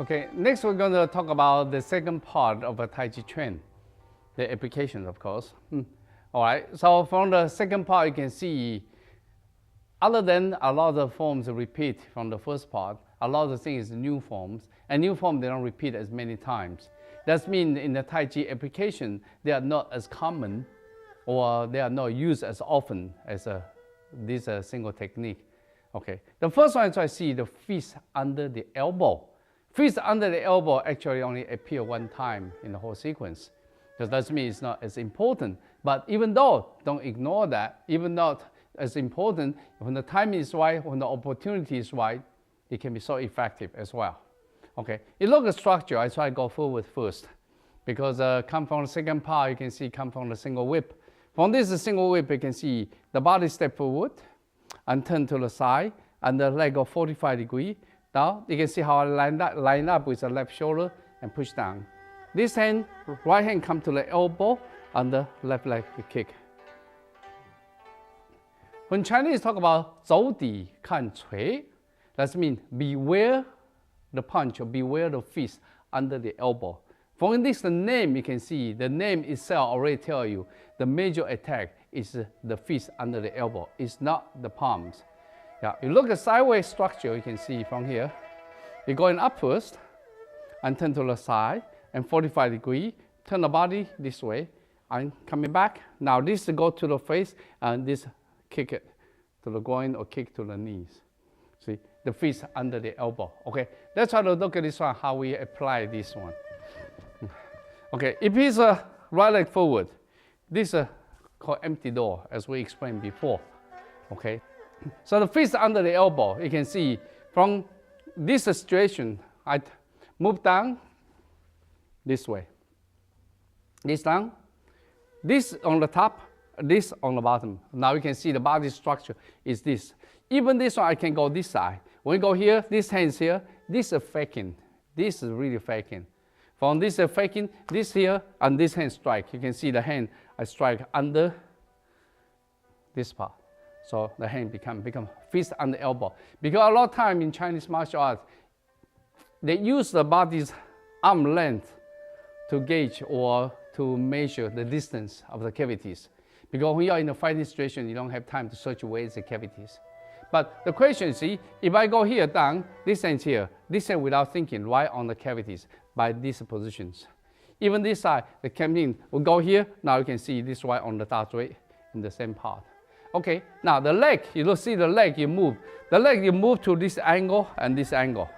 Okay, next we're going to talk about the second part of a Taiji train, the applications, of course. All right, so from the second part, you can see, other than a lot of forms repeat from the first part, a lot of things new forms, and new forms they don't repeat as many times. That means in the Taiji application, they are not as common, or they are not used as often as this single technique. Okay, the first one is I see the fist under the elbow. Fist under the elbow actually only appear one time in the whole sequence. So that means it's not as important. But even though, don't ignore that, even not as important, when the timing is right, when the opportunity is right, it can be so effective as well. Okay, you look at structure, I try to go forward first. Because come from the second part, you can see come from the single whip. From this single whip, you can see the body step forward and turn to the side, and the leg go 45 degrees. Now, you can see how I line up with the left shoulder and push down. This hand, right hand come to the elbow, and the left leg kick. When Chinese talk about 走底看锤, that means beware the punch or beware the fist under the elbow. From this the name, you can see the name itself already tell you the major attack is the fist under the elbow. It's not the palms. Yeah, you look at sideways structure, you can see from here. You're going up first and turn to the side and 45 degrees. Turn the body this way and coming back. Now this go to the face and this kick it to the groin or kick to the knees. See, the fist under the elbow. Okay, let's try to look at this one, how we apply this one. Okay, if it's a right leg forward, this is called empty door, as we explained before. Okay. So the fist under the elbow, you can see from this situation, I move down this way. This down, this on the top, this on the bottom. Now you can see the body structure is this. Even this one, I can go this side. When you go here, this hand's here, this is faking. This is really faking. From this faking, this here, and this hand strike. You can see the hand, I strike under this part. So the hand become fist under elbow. Because a lot of time in Chinese martial arts, they use the body's arm length to gauge or to measure the distance of the cavities. Because when you are in a fighting situation, you don't have time to search where is the cavities. But the question is, see, if I go here down, this hand's here, this hand without thinking, right on the cavities by these positions. Even this side, the canteen will go here. Now you can see this right on the dart rate in the same part. Okay, now the leg, you don't see the leg, you move. The leg, you move to this angle and this angle.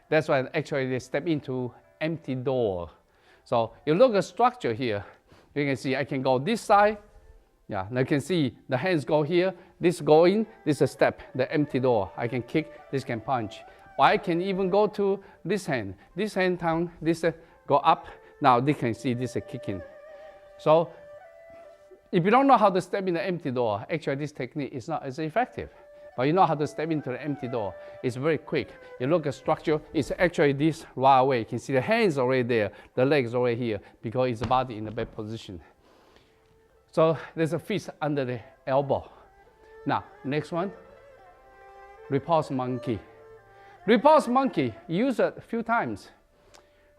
That's why actually they step into empty door. So you look at structure here, you can see I can go this side. Yeah, now you can see the hands go here, this go in, this is a step, the empty door. I can kick, this can punch. Or I can even go to this hand down, this go up. Now they can see this is kicking. So if you don't know how to step in the empty door, actually this technique is not as effective. But you know how to step into the empty door. It's very quick. You look at structure, it's actually this right away. You can see the hands already there, the legs already here, because it's the body in the back position. So there's a fist under the elbow. Now, next one, repulse monkey. Repulse monkey, use it a few times.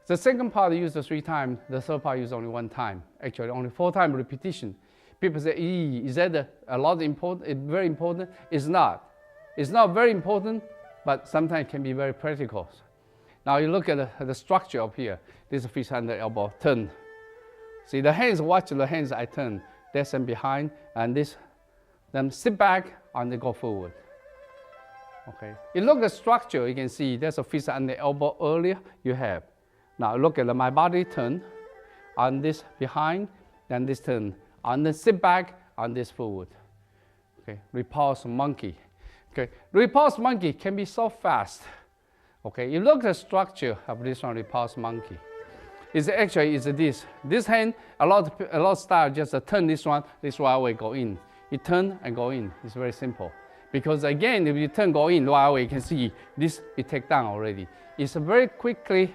The second part used 3 times, the third part used only 1 time. Actually, only 4 times repetition. People say, is that a lot important, very important? It's not. It's not very important, but sometimes it can be very practical. Now you look at the structure up here. This is fist under elbow, turn. See the hands, watch the hands I turn. This and behind, and this, then sit back and they go forward. Okay. You look at structure, you can see there's a fist under elbow earlier you have. Now look at my body turn, on this behind, then this turn. And then sit back, and this forward. Okay, repulse monkey. Okay, repulse monkey can be so fast. Okay, you look at the structure of this one, repulse monkey. It's actually this. This hand, a lot of style just turn this one right away, go in. You turn and go in. It's very simple. Because again, if you turn, go in right away, you can see this you take down already. It's very quickly.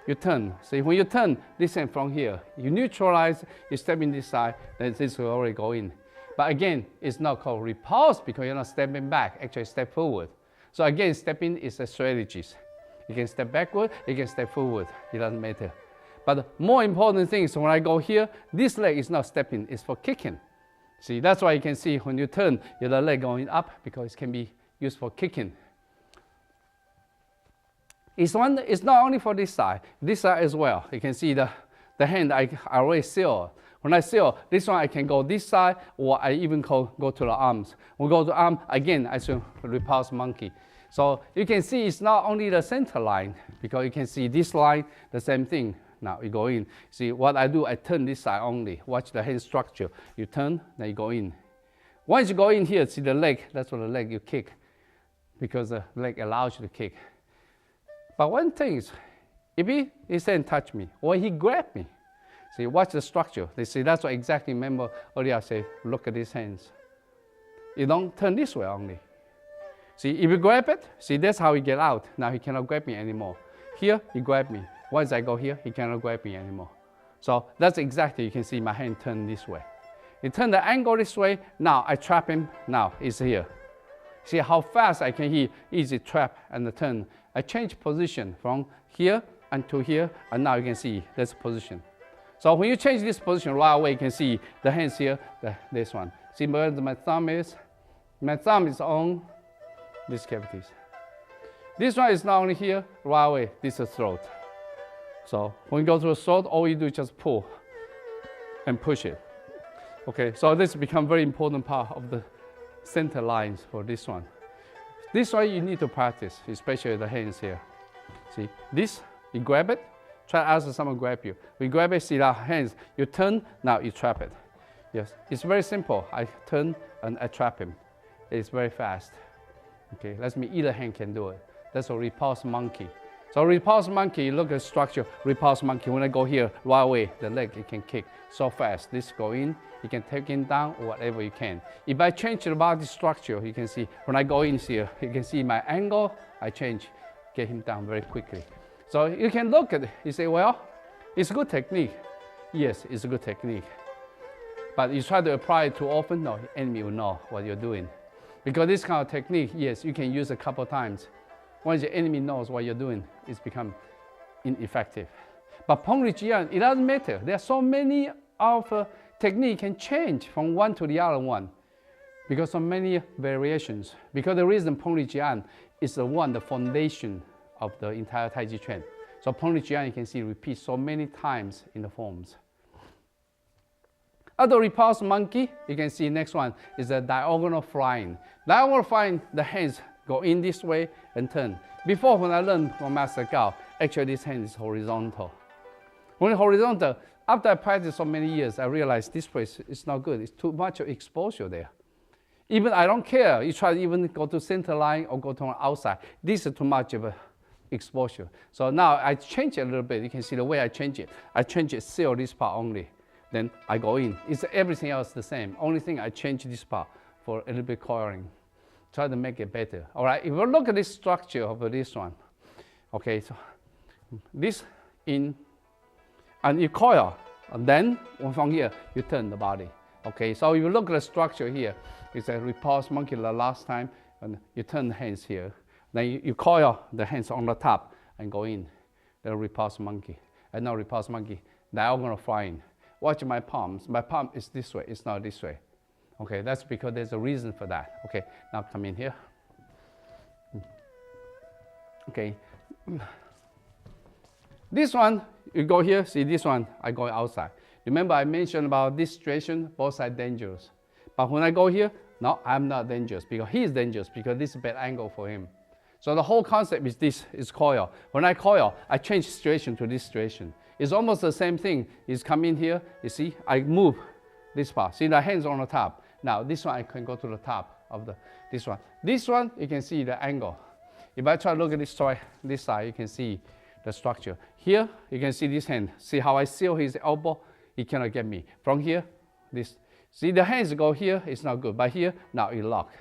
You turn. See, when you turn this hand from here, you neutralize, you step in this side, then this will already go in. But again, it's not called repulse because you're not stepping back, actually step forward. So again, stepping is a strategy. You can step backward, you can step forward. It doesn't matter. But the more important thing is when I go here, this leg is not stepping, it's for kicking. See, that's why you can see when you turn, your leg going up because it can be used for kicking. It's not only for this side as well. You can see the hand I already seal. When I seal, this one I can go this side, or I even go to the arms. When we go to arm, again, I should repulse monkey. So you can see it's not only the center line, because you can see this line, the same thing. Now you go in. See what I do, I turn this side only. Watch the hand structure. You turn, then you go in. Once you go in here, see the leg, that's what the leg you kick, because the leg allows you to kick. But one thing is, if he said touch me, or he grabbed me, see, watch the structure. They see that's what exactly, remember earlier I said, look at these hands. You don't turn this way only. See, if you grab it, see, that's how he get out. Now he cannot grab me anymore. Here, he grabbed me. Once I go here, he cannot grab me anymore. So that's exactly, you can see my hand turn this way. You turn the angle this way, now I trap him, now he's here. See how fast I can easy trap and the turn. I change position from here and to here, and now you can see this position. So when you change this position right away, you can see the hands here, this one. See where my thumb is? My thumb is on these cavities. This one is not only here, right away, this is throat. So when you go to the throat, all you do is just pull and push it. Okay, so this becomes very important part of the center lines for this one. This one you need to practice, especially the hands here. See, this, you grab it, try to ask someone to grab you. We grab it, see the hands, you turn, now you trap it. Yes, it's very simple. I turn and I trap him. It's very fast. Okay, let me, either hand can do it. That's a repulse monkey. So repulse monkey, look at the structure, repulse monkey. When I go here, right away, the leg, it can kick so fast. This go in, you can take him down or whatever you can. If I change the body structure, you can see, when I go in here, you can see my angle, I change, get him down very quickly. So you can look at it, you say, well, it's a good technique. Yes, it's a good technique. But you try to apply it too often, no, enemy will know what you're doing. Because this kind of technique, yes, you can use a couple times. Once the enemy knows what you're doing, it's become ineffective. But Pengli Jian, it doesn't matter. There are so many of technique can change from one to the other one because of many variations. Because the reason Pengli Jian is the foundation of the entire Taiji Chuan. So Pengli Jian, you can see, repeats so many times in the forms. Other repulse monkey, you can see next one is a diagonal flying. Diagonal flying, the hands go in this way and turn. Before, when I learned from Master Gao, actually this hand is horizontal. When horizontal, after I practiced so many years, I realized this place is not good. It's too much exposure there. Even I don't care. You try to even go to center line or go to an outside. This is too much of a exposure. So now I change it a little bit. You can see the way I change it. I change it, seal this part only. Then I go in. It's everything else the same. Only thing I change this part for a little bit coiling. Try to make it better. All right, if you look at this structure of this one, okay, so this in, and you coil, and then from here, you turn the body. Okay, so if you look at the structure here, it's a repulse monkey the last time, and you turn the hands here. Then you coil the hands on the top and go in, the repulse monkey. And now repulse monkey, diagonal flying. Watch my palms. My palm is this way, it's not this way. Okay, that's because there's a reason for that. Okay, now come in here. Okay. This one, you go here, see this one, I go outside. Remember I mentioned about this situation, both sides dangerous. But when I go here, no, I'm not dangerous because he's dangerous because this is a bad angle for him. So the whole concept is this, is coil. When I coil, I change situation to this situation. It's almost the same thing. It's come in here, you see, I move this part. See the hands on the top. Now this one I can go to the top of this one. This one, you can see the angle. If I try to look at this side, you can see the structure. Here, you can see this hand. See how I seal his elbow? He cannot get me. From here, this. See the hands go here, it's not good. But here, now it lock.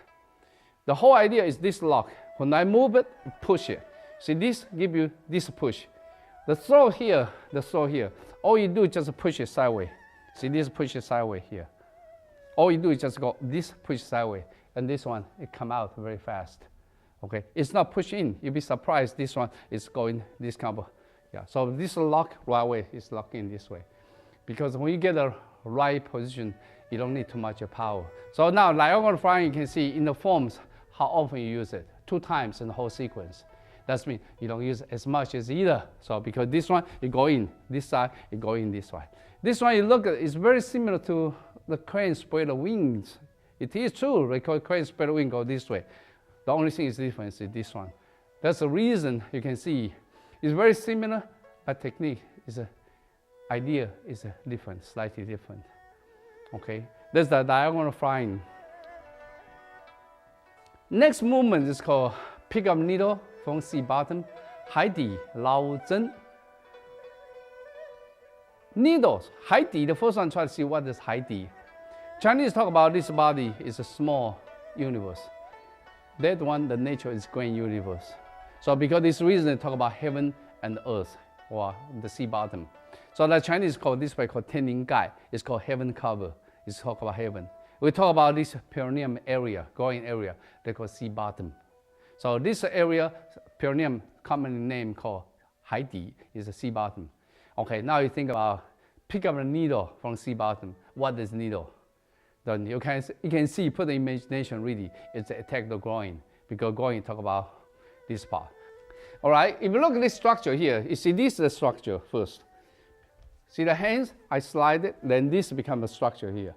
The whole idea is this lock. When I move it, push it. See this, give you this push. The throw here, all you do is just push it sideways. See this push it sideways here. All you do is just go this push sideways. And this one, it come out very fast. Okay, it's not pushed in. You'll be surprised this one is going this kind of, yeah. So this lock right away is locked in this way. Because when you get the right position, you don't need too much power. So now diagonal flying, you can see in the forms how often you use it. 2 times in the whole sequence. That means you don't use as much as either. So because this one, you go in this side, you go in this side. This one you look at is very similar to the crane spread wings. It is true because crane spread wing go this way. The only thing is difference is this one. That's the reason you can see it's very similar, but technique is idea is different, slightly different. Okay, that's the diagonal flying. Next movement is called pick up needle from sea bottom, 海底捞针. Needles, 海底, the first one try to see what is 海底. Chinese talk about this body is a small universe. That one, the nature is grand universe. So because this reason they talk about heaven and earth, or the sea bottom. So the Chinese call this way called 天灵盖. It's called heaven cover. It's talk about heaven. We talk about this perineum area, growing area, they call sea bottom. So this area, perineum, commonly named called 海底, is the sea bottom. Okay, now you think about pick up a needle from sea bottom. What is needle? Then you can see, put the imagination really, it's attack the groin, because groin talk about this part. All right, if you look at this structure here, you see this is the structure first. See the hands, I slide it, then this becomes a structure here.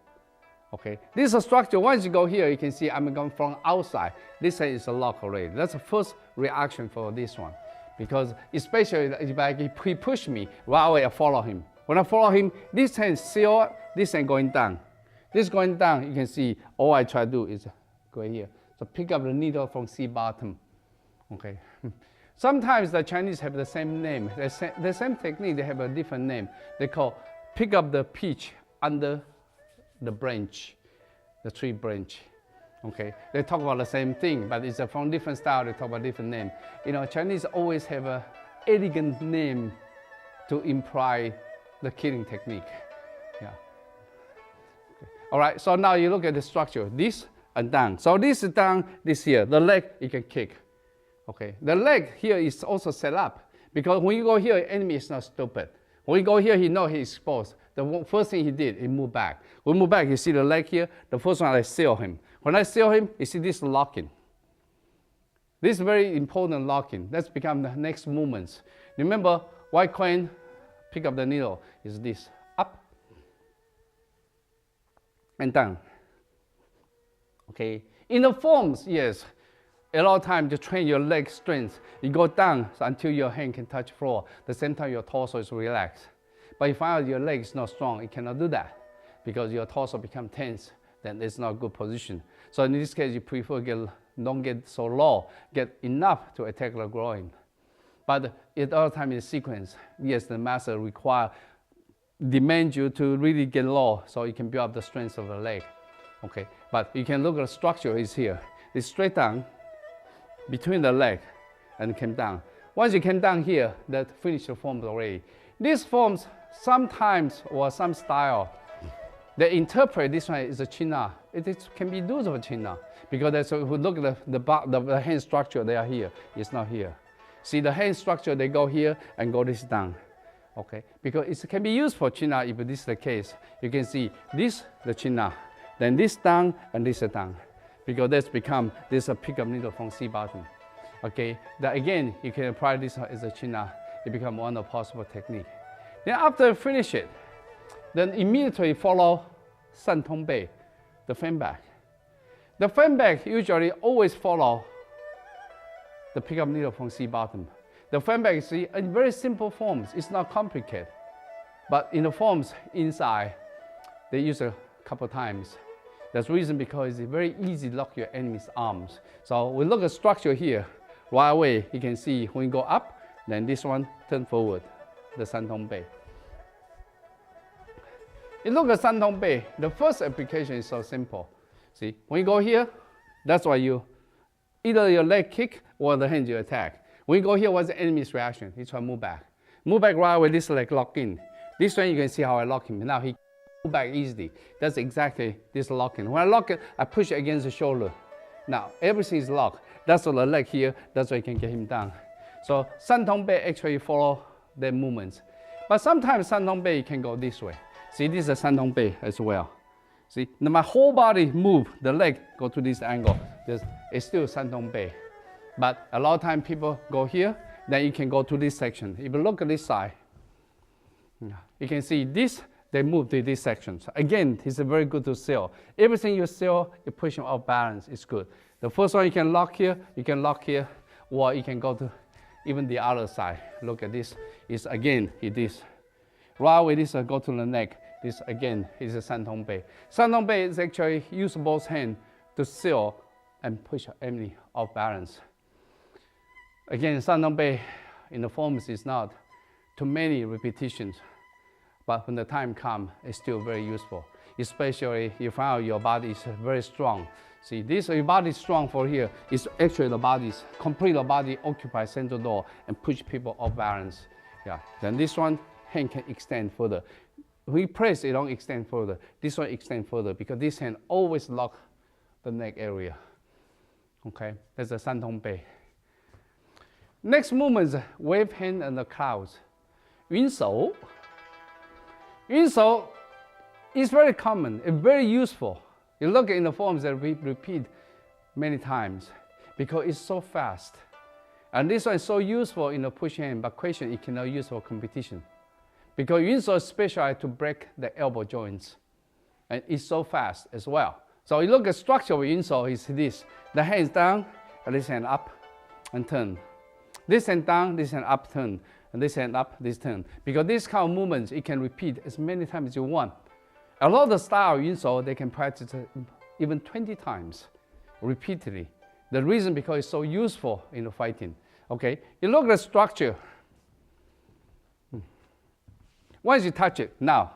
Okay, this is a structure. Once you go here, you can see I'm going from outside. This hand is a lock already. That's the first reaction for this one. Because especially if he push me, right away I follow him. When I follow him, this hand seal, this hand going down. This going down, you can see all I try to do is go here. So pick up the needle from sea bottom. Okay. Sometimes the Chinese have the same name. The same technique, they have a different name. They call pick up the peach under the branch, the tree branch. Okay, they talk about the same thing, but it's from different style. They talk about different name. You know, Chinese always have a elegant name to imply the killing technique. Yeah. Okay. All right. So now you look at the structure. This and down. So this is down. This here. The leg you can kick. Okay. The leg here is also set up because when you go here, enemy is not stupid. When you go here, he know he's exposed. The first thing he did, he moved back. When he moved back, you see the leg here. The first one, I seal him. When I seal him, you see this locking. This is very important locking. That's become the next movements. Remember, white crane, pick up the needle, is this. Up and down. Okay. In the forms, yes, a lot of time to train your leg strength, you go down until your hand can touch floor. At the same time, your torso is relaxed. But if you find out your leg is not strong, you cannot do that because your torso become tense. Then it's not a good position. So in this case, you prefer don't get so low, get enough to attack the groin. But at other time in the sequence, yes, the master demand you to really get low so you can build up the strength of the leg. Okay, but you can look at the structure is here. It's straight down between the leg and came down. Once you came down here, that finished the forms already. These forms sometimes or some style, they interpret this one as a china. It can be used of a china because if you look at the hand structure, they are here. It's not here. See the hand structure, they go here and go this down. Okay, because it can be used for china if this is the case. You can see this the china, then this down and this down, because that's become this a pick up needle from sea bottom. Okay, that again you can apply this as a china. It becomes one of possible technique. Then after you finish it, then immediately follow 散通背, the fan back. The fan back usually always follow the pickup needle from sea bottom. The fan back is in very simple forms. It's not complicated. But in the forms inside, they use a couple times. That's the reason because it's very easy to lock your enemy's arms. So we look at structure here. Right away, you can see when you go up, then this one turn forward, the 三通背. You look at 三通背, the first application is so simple. See, when you go here, that's why you, either your leg kick or the hand you attack. When you go here, what's the enemy's reaction? He try to move back. Move back right away, this leg lock in. This one you can see how I lock him. Now he move back easily. That's exactly this locking. When I lock it, I push it against the shoulder. Now, everything is locked. That's why the leg here, that's why you can get him down. So, Santong Bei actually follow the movements. But sometimes Santong Bei can go this way. See, this is a Santong Bei as well. See, now my whole body move, the leg go to this angle. It's still Santong Bei. But a lot of time people go here, then you can go to this section. If you look at this side, you can see this, they move to this section. So again, it's very good to sail. Everything you sail, you push them off balance, it's good. The first one you can lock here, or you can go to even the other side. Look at this, it's again, this. Right away, this go to the neck. This again is a Santong Bei. Santong Bei is actually use both hands to sail and push enemy off balance. Again, Santong Bei in the forms is not too many repetitions, but when the time comes, it's still very useful. Especially you find your body is very strong. See, this your body is strong for here. It's actually the body's complete the body occupy central door and push people off balance. Yeah. Then this one hand can extend further. We press it don't extend further. This one extend further because this hand always lock the neck area. Okay, that's the Santong Bei. Next movement is wave hand and the clouds. 云手. 云手 is very common and very useful. You look in the forms that we repeat many times because it's so fast. And this one is so useful in the push hand, but question it cannot use for competition. Because Yun Shou is specialized to break the elbow joints. And it's so fast as well. So you look at structure of Yun Shou is this. The hand is down, and this hand up, and turn. This hand down, this hand up, turn. And this hand up, this turn. Because this kind of movements, it can repeat as many times as you want. A lot of the style of Yun Shou, they can practice even 20 times, repeatedly. The reason because it's so useful in the fighting. Okay, you look at the structure. Once you touch it, now,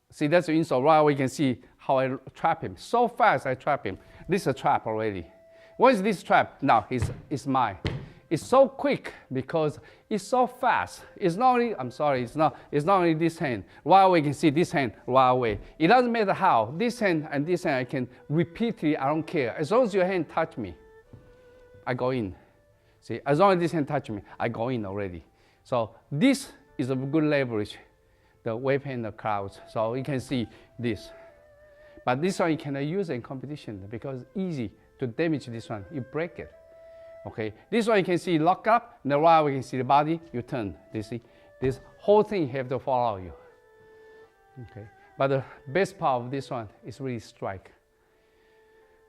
see that's the Yun Shou. Right away you can see how I trap him. So fast I trap him. This is a trap already. Once this trap, now it's mine. It's so quick because it's so fast. It's not only, I'm sorry, it's not only this hand. Right away you can see this hand right away. It doesn't matter how. This hand and this hand I can repeatedly, I don't care. As long as your hand touch me, I go in. See, as long as this hand touch me, I go in already. So this is a good leverage, the wave hand, the clouds. So you can see this. But this one you cannot use in competition because it's easy to damage this one. You break it. Okay, this one you can see lock up, and then right we can see the body, you turn. You see, this whole thing have to follow you. Okay, but the best part of this one is really strike.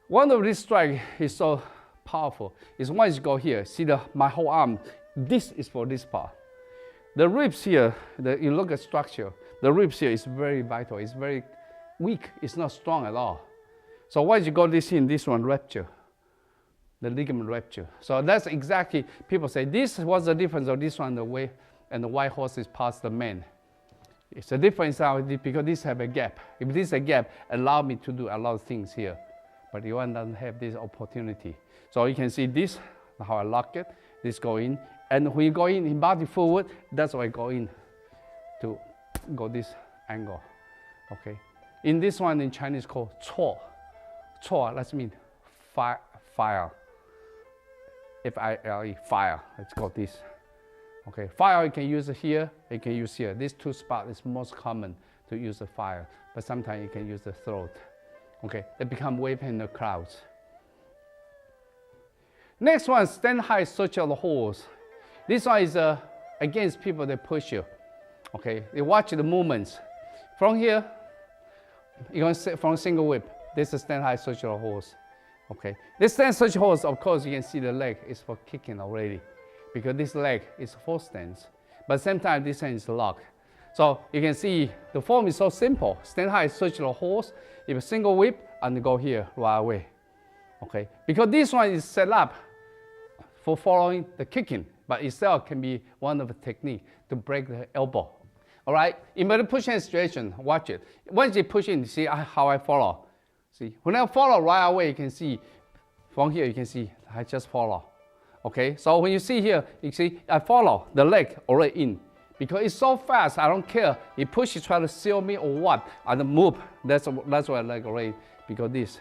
One of these strike is so powerful. Is once you go here, see my whole arm. This is for this part. The ribs here, you look at structure. The ribs here is very vital. It's very weak. It's not strong at all. So once you go this in, this one rupture. The ligament rupture. So that's exactly, people say, this was the difference of this one, the way, and the white horse is past the man. It's a difference because this have a gap. If this is a gap, allow me to do a lot of things here. But you don't have this opportunity. So you can see this, how I lock it, this go in. And when you go in body forward, that's why I go in to go this angle. Okay. In this one in Chinese called 错. 错, that means fire. F-I-L-E, fire. Let's go this. Okay, fire you can use it here, you can use here. These two spots is most common to use the fire, but sometimes you can use the throat. Okay, they become wave hand the clouds. Next one, stand high, search out the holes. This one is against people that push you. Okay, they watch the movements. From here, you're going to sit from a single whip. This is stand high, search out the holes. Okay, this stand search horse, of course, you can see the leg is for kicking already because this leg is full stance. But at the same time, this hand is locked. So you can see the form is so simple. Stand high, search the horse, if a single whip, and go here right away. Okay, because this one is set up for following the kicking, but itself can be one of the techniques to break the elbow. All right, in the push hand situation, watch it. Once you push in, you see how I follow. See, when I follow right away, you can see, from here you can see, I just follow. Okay, so when you see here, you see, I follow the leg already in. Because it's so fast, I don't care. He pushes, try to seal me or what, and move. That's why I like already, because this.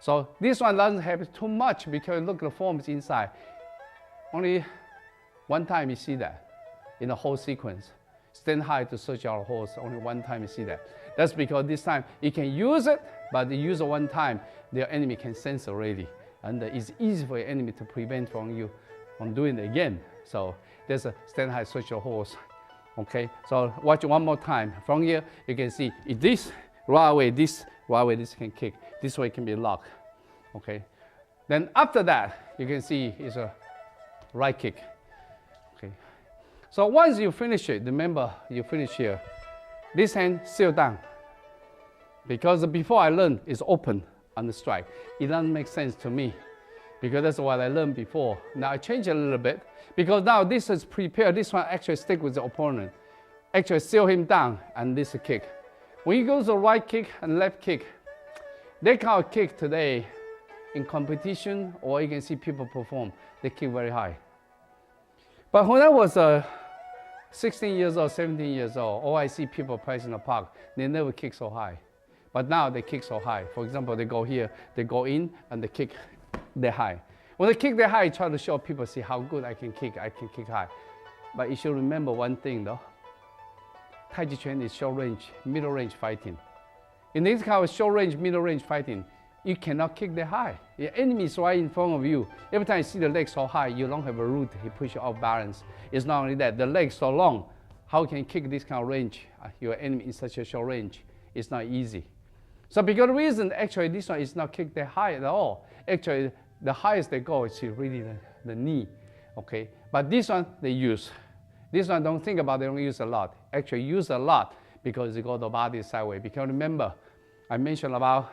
So this one doesn't have too much because look, the form is inside. Only one time you see that in the whole sequence. Stand high to search our horse, only one time you see that. That's because this time you can use it, but you use it one time, the enemy can sense already. And it's easy for your enemy to prevent from you from doing it again. So there's a stand high, search your horse. Okay, so watch one more time. From here, you can see if this right away, this can kick. This way can be locked. Okay, then after that, you can see it's a right kick. Okay, so once you finish it, remember you finish here. This hand still down. Because before I learned it's open on the strike. It doesn't make sense to me because that's what I learned before. Now I change a little bit because now this is prepared. This one actually stick with the opponent. Actually seal him down and this is kick. When you go to the right kick and left kick, that kind of kick today in competition or you can see people perform, they kick very high. But when I was 16 years old, 17 years old, all I see people practicing in the park, they never kick so high. But now they kick so high. For example, they go here, they go in, and they kick that high. When they kick that high, I try to show people, see how good I can kick high. But you should remember one thing though. Taiji Chuan is short range, middle range fighting. In this kind of short range, middle range fighting, you cannot kick that high. Your enemy is right in front of you. Every time you see the leg so high, you don't have a root, he push you off balance. It's not only that, the leg so long, how can you kick this kind of range? Your enemy in such a short range, it's not easy. So because the reason, actually this one is not kicked that high at all. Actually, the highest they go is really the knee, okay? But this one, they use. This one, don't think about it, they don't use a lot. Actually use a lot because they go the body sideways. Because remember, I mentioned about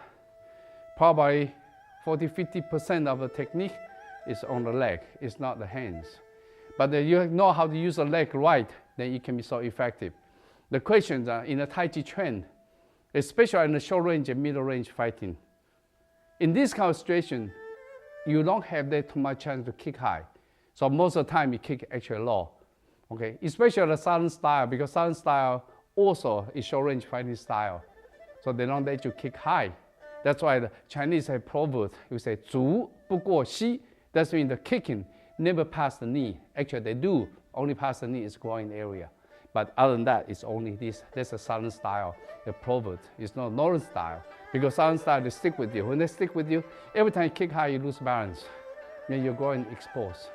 probably 40–50% of the technique is on the leg, it's not the hands. But you know how to use the leg right, then it can be so effective. The questions are in the Taiji Chuan, especially in the short range and middle range fighting. In this kind of situation, you don't have that too much chance to kick high. So most of the time you kick actually low. Okay, especially the Southern style, because Southern style also is short range fighting style. So they don't let you kick high. That's why the Chinese have proverb, you say, 足不过膝. That means the kicking never pass the knee. Actually they do, only pass the knee is groin area. But other than that, it's only this. That's a Southern style, the proverb. It's not Northern style. Because Southern style, they stick with you. When they stick with you, every time you kick high, you lose balance. Then you're going exposed.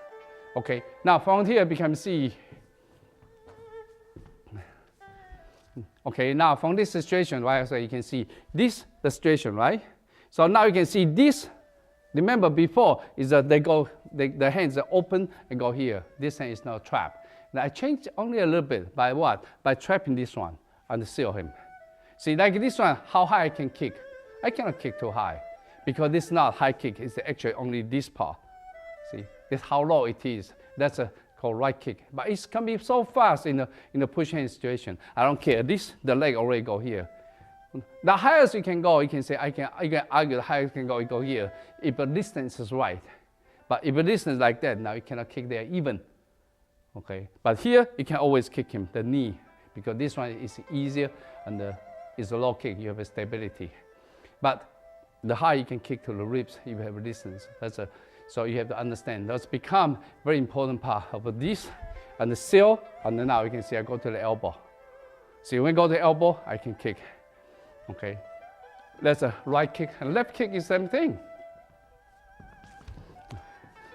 Okay, now from here, we can see. Okay, now from this situation, right, so you can see this, the situation, right? So now you can see this. Remember before, is that the hands are open and go here. This hand is now trapped. Now I changed only a little bit. By what? By trapping this one and seal him. See, like this one, how high I can kick? I cannot kick too high because this is not high kick. It's actually only this part. See, this how low it is. That's called right kick. But it can be so fast in the push hand situation. I don't care. This, the leg already go here. The highest you can go, you can say, I can argue the highest you can go here if the distance is right. But if the distance is like that, now you cannot kick there even. Okay, but here you can always kick him, the knee, because this one is easier and it's a low kick, you have a stability. But the high you can kick to the ribs, you have a distance. So you have to understand, that's become very important part of this and the seal, and then now you can see I go to the elbow. See, when I go to the elbow, I can kick. Okay, that's a right kick, and left kick is the same thing.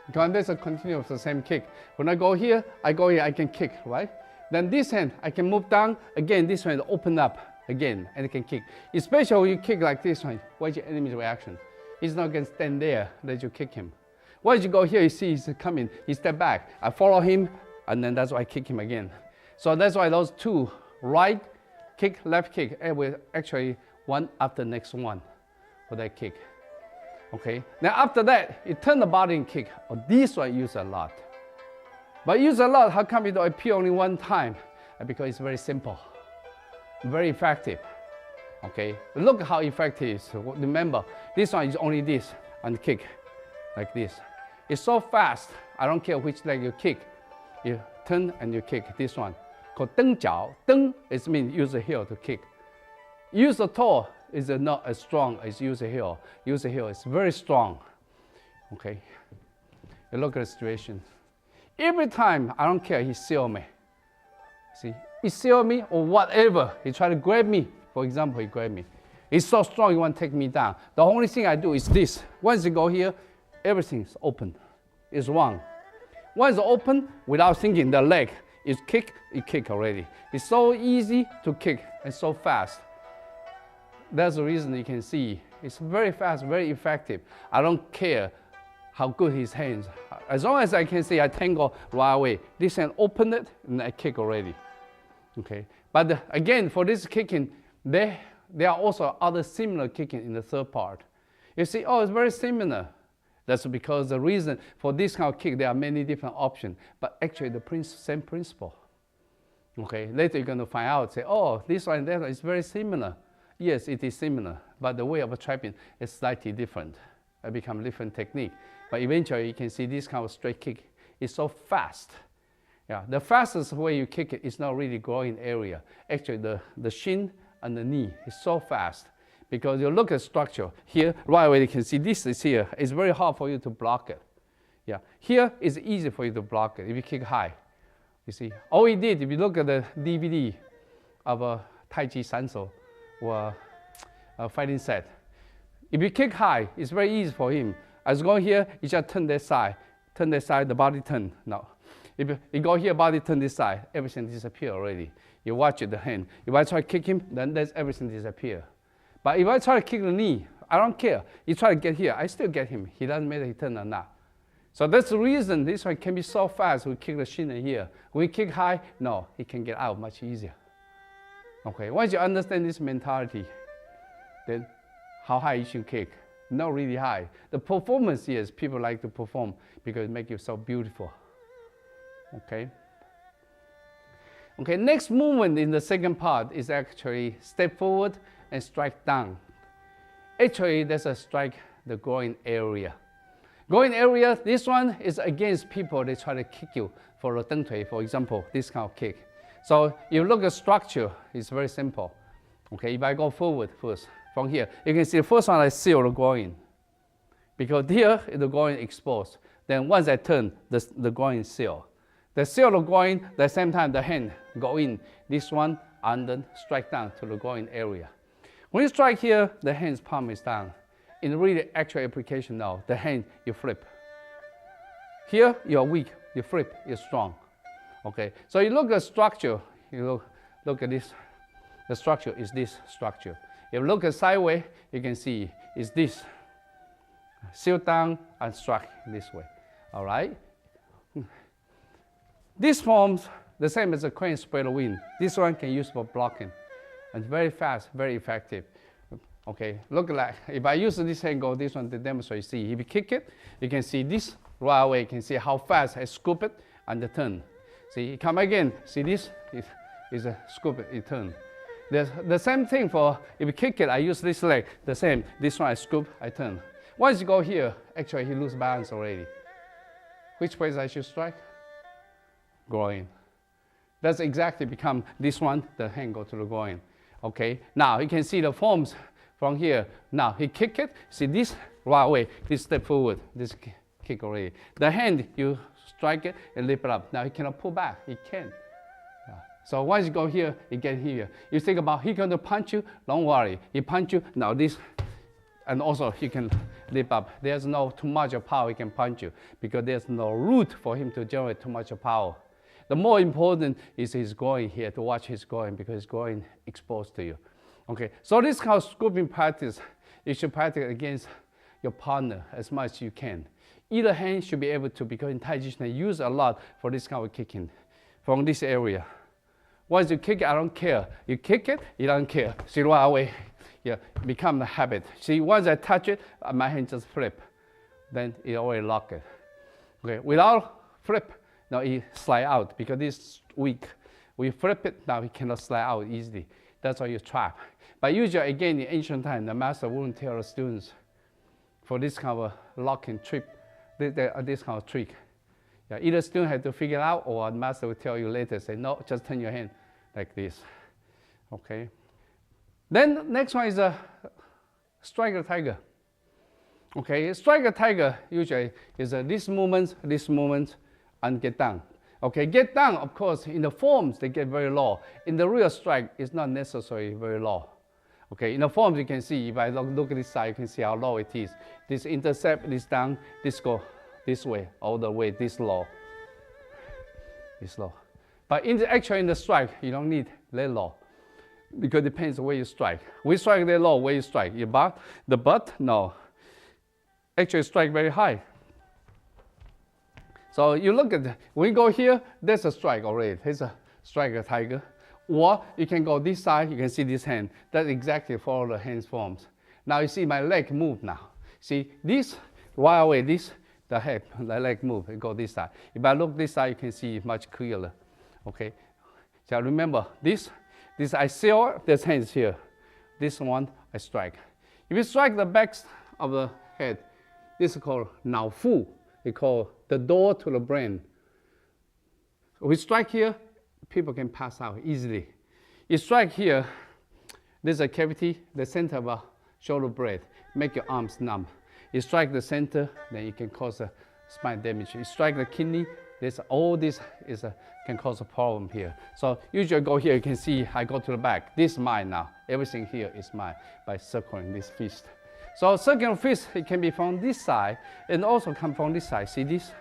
Because there's a continuous the same kick. When I go here, I can kick, right? Then this hand, I can move down, again, this hand open up again, and I can kick. Especially when you kick like this one, what's your enemy's reaction? He's not going to stand there, let you kick him. Once you go here, you see he's coming, he step back. I follow him, and then that's why I kick him again. So that's why those two, right kick, left kick, will actually one after the next one for that kick. Okay, now after that, you turn the body and kick. Oh, this one use a lot. But use a lot, how come it appear only one time? Because it's very simple, very effective. Okay, look how effective it is. Remember, this one is only this, and kick, like this. It's so fast, I don't care which leg you kick. You turn and you kick this one. Called 蹬脚, 蹬 it means use the heel to kick. Use the toe is not as strong as user heel. User heel is very strong. Okay, you look at the situation. Every time, I don't care, he seal me. See, he seal me or whatever. He try to grab me. For example, he grab me. He's so strong, he want to take me down. The only thing I do is this. Once you go here, everything is open. It's wrong. Once open, without thinking, the leg is kick, you kick already. It's so easy to kick and so fast. That's the reason you can see it's very fast, very effective. I don't care how good his hands. As long as I can see, I tangle right away. This hand open it and I kick already. Okay, but again, for this kicking, there are also other similar kicking in the third part. You see, oh, it's very similar. That's because the reason for this kind of kick, there are many different options, but actually the same principle. Okay, later you're going to find out, say, oh, this one and that one is very similar. Yes, it is similar, but the way of trapping is slightly different. It becomes a different technique. But eventually you can see this kind of straight kick is so fast. Yeah, the fastest way you kick it is not really groin area. Actually, the shin and the knee is so fast because you look at structure here, right away you can see this is here. It's very hard for you to block it. Yeah, here it's easy for you to block it if you kick high. You see, all he did, if you look at the DVD of a Taiji Sanso or a fighting set, if you kick high, it's very easy for him. As you go here, you just turn that side, the body turn. No. If you go here, body turn this side, everything disappear already. You watch it, the hand. If I try to kick him, then that's everything disappear. But if I try to kick the knee, I don't care. You try to get here, I still get him. He doesn't matter he turn or not. So that's the reason this one can be so fast. We kick the shin in here. When we kick high, no, he can get out much easier. Okay, once you understand this mentality, then how high you should kick? Not really high. The performance, yes, people like to perform because it makes you so beautiful. Okay. Okay, next movement in the second part is actually step forward and strike down. Actually, that's a strike the groin area. Groin area, this one is against people, they try to kick you for a deng tui, for example, this kind of kick. So you look at structure, it's very simple. Okay, if I go forward first, from here, you can see the first one I seal the groin. Because here, the groin exposed. Then once I turn, the groin is sealed. The seal the groin, at the same time the hand go in, this one, and then strike down to the groin area. When you strike here, the hand's palm is down. In really actual application now, the hand, you flip. Here, you're weak, you flip, you're strong. Okay, so you look at structure, you look at this. The structure is this structure. If you look at sideways, you can see is this. Seal down and strike this way. All right? This forms the same as a crane spread wing. This one can use for blocking. And very fast, very effective. Okay, look like if I use this angle, this one to demonstrate, see, if you kick it, you can see this right away, you can see how fast I scoop it and the turn. See, come again, see this is a scoop it, it turn. There's the same thing for, if you kick it, I use this leg, the same, this one I scoop, I turn. Once you go here, actually he loses balance already. Which place I should strike? Groin. That's exactly become this one, the hand go to the groin. Okay, now you can see the forms from here. Now he kick it, see this right away, this step forward, this kick already. The hand, you strike it and lift it up. Now he cannot pull back, he can. So once you go here, you get here. You think about he going to punch you, don't worry. He punch you, now this, and also he can lift up. There's no too much of power he can punch you because there's no root for him to generate too much of power. The more important is his groin here, to watch his groin because his groin exposed to you. Okay, so this kind of scooping practice, you should practice against your partner as much as you can. Either hand should be able to, because in Taiji they use a lot for this kind of kicking from this area. Once you kick it, I don't care. You kick it, you don't care. See right away, yeah, become the habit. See, once I touch it, my hand just flip. Then it already lock it. Okay, without flip, now it slide out because this weak. We flip it, now it cannot slide out easily. That's why you trap. But usually, again, in ancient time, the master wouldn't tell the students for this kind of a locking trick, this kind of trick. Yeah, either student had to figure it out or the master will tell you later, say, no, just turn your hand like this. Okay. Then next one is a striker tiger. Okay, striker tiger usually is this movement, and get down. Okay, get down, of course, in the forms, they get very low. In the real strike, it's not necessarily very low. Okay, in the forms, you can see, if I look at this side, you can see how low it is. This intercept, this down, this go this way, all the way, this low. This low. But actually in the strike, you don't need that low, because it depends where you strike. We strike that low, where you strike. The butt, no. Actually strike very high. So you look at, when you go here, there's a strike already. There's a striker tiger. Or you can go this side, you can see this hand. That exactly follow the hands forms. Now you see my leg move now. See this, right away, this, the head, the leg move, and go this side. If I look this side, you can see much clearer. Okay, so remember this I saw, there's hands here. This one, I strike. If you strike the back of the head, this is called 脑腹. We call the door to the brain. So we strike here, people can pass out easily. You strike here, there's a cavity, the center of a shoulder blade, make your arms numb. You strike the center, then you can cause a spine damage. You strike the kidney, all this can cause a problem here. So usually I go here, you can see I go to the back. This is mine now. Everything here is mine by circling this fist. So circular fist, it can be from this side and also come from this side. See this?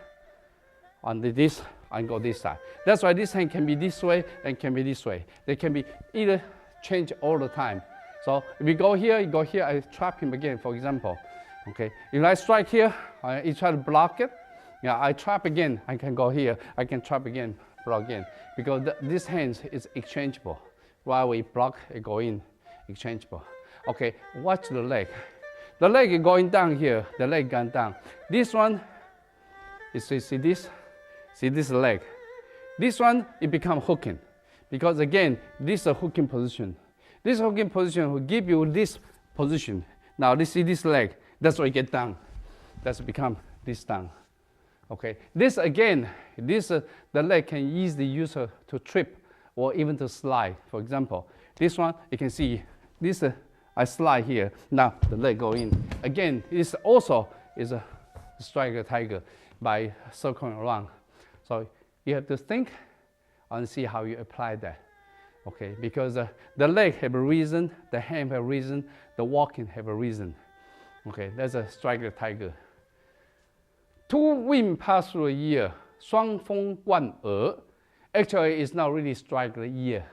On this, and go this side. That's why this hand can be this way and can be this way. They can be either change all the time. So if you go here, I trap him again, for example. Okay, if I strike here, I try to block it. Yeah, I trap again, I can go here. I can trap again, block again. Because this hand is exchangeable. While we block, it go in, exchangeable. Okay, watch the leg. The leg is going down here, the leg going down. This one, you see this? See this leg. This one, it becomes hooking. Because again, this is a hooking position. This hooking position will give you this position. Now, see this leg, that's why you get down. That's become this down. Okay, this again, the leg can easily use to trip or even to slide. For example, this one, you can see this, I slide here. Now the leg go in. Again, this also is a striker tiger by circling around. So you have to think and see how you apply that. Okay, because the leg have a reason, the hand have a reason, the walking have a reason. Okay, that's a striker tiger. Two winds pass through a ear. 双风贯耳. Actually, it's not really strike the ear.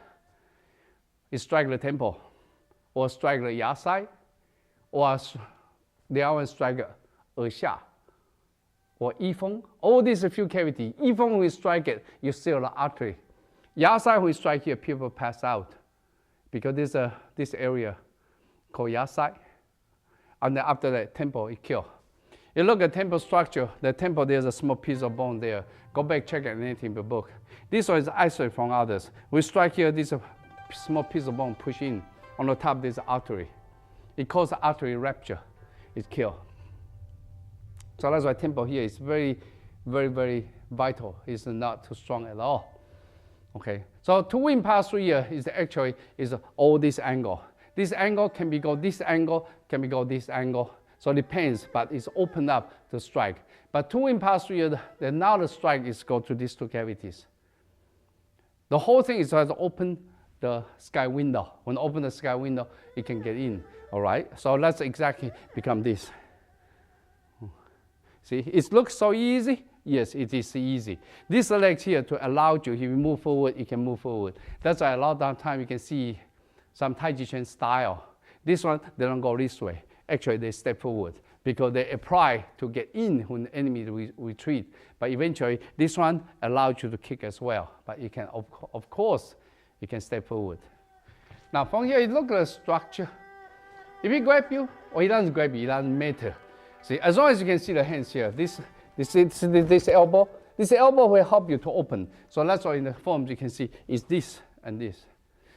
It strike the temple, or strike the 牙塞, or the other one strike 耳下, or 一风. All these few cavities. 一风 when you strike it, you seal the artery. 牙塞 when you strike here, people pass out because this area called 牙塞. And then after that, temple is killed. You look at temple structure, the temple, there's a small piece of bone there. Go back, check anything in the book. This one is isolated from others. We strike here, this small piece of bone push in. On the top, there's an artery. It causes artery rupture. It's killed. So that's why temple here is very, very, very vital. It's not too strong at all. Okay, so two wind pass through here is actually all this angle. This angle can be go this angle, can be go this angle. So it depends, but it's opened up to strike. But two wind pass through here, now the strike is go to these two cavities. The whole thing is to open the sky window. When you open the sky window, it can get in. All right, so let's exactly become this. See, it looks so easy. Yes, it is easy. This leg here to allow you, if you move forward, you can move forward. That's why a lot of time you can see some Taiji Chuan style. This one, they don't go this way. Actually, they step forward because they apply to get in when the enemy retreat. But eventually, this one allows you to kick as well. But you can, of course, you can step forward. Now, from here, you look at the structure. If he grab you or he doesn't grab you, it doesn't matter. See, as long as you can see the hands here, this elbow will help you to open. So that's why in the forms you can see is this and this.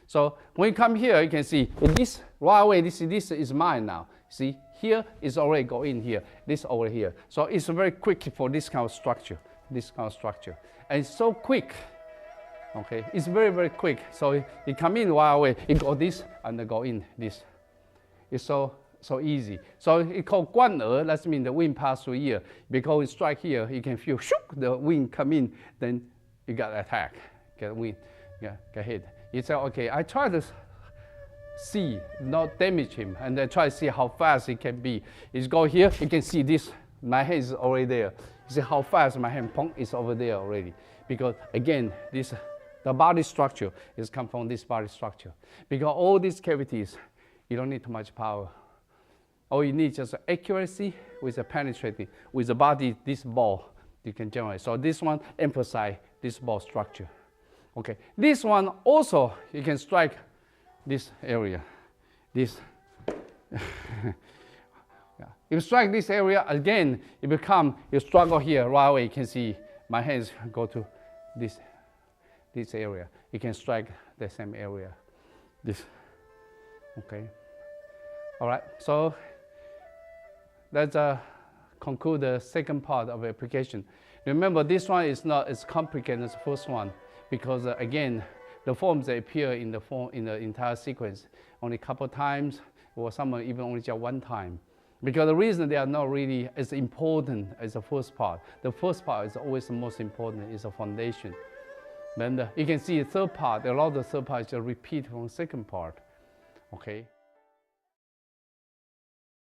So when you come here, you can see this right away. This is mine now. See, here is already go in here. This over here. So it's very quick for this kind of structure. This kind of structure, and it's so quick. Okay, it's very, very quick. So it come in right away, it go this and go in this. It's so easy. So it called 贯耳, that means the wind pass through here. Because it strike here, you can feel shook, the wind come in, then you got attack, get wind, yeah, get hit. You say, okay, I try to see, not damage him, and then try to see how fast it can be. It's go here, you can see this, my hand is already there. You see how fast my hand is over there already. Because again, the body structure is come from this body structure. Because all these cavities, you don't need too much power. All you need just accuracy with the penetrating, with the body, this ball, you can generate. So this one emphasize this ball structure. Okay, this one also, you can strike this area, this. Yeah. If you strike this area, again, you struggle here, right away, you can see my hands go to this area. You can strike the same area, this, okay. All right, so let's conclude the second part of the application. Remember, this one is not as complicated as the first one because again, the forms that appear in the entire sequence only a couple times, or some even only just one time. Because the reason they are not really as important as the first part. The first part is always the most important, is the foundation. Then you can see the third part, a lot of the third part is a repeat from the second part, okay?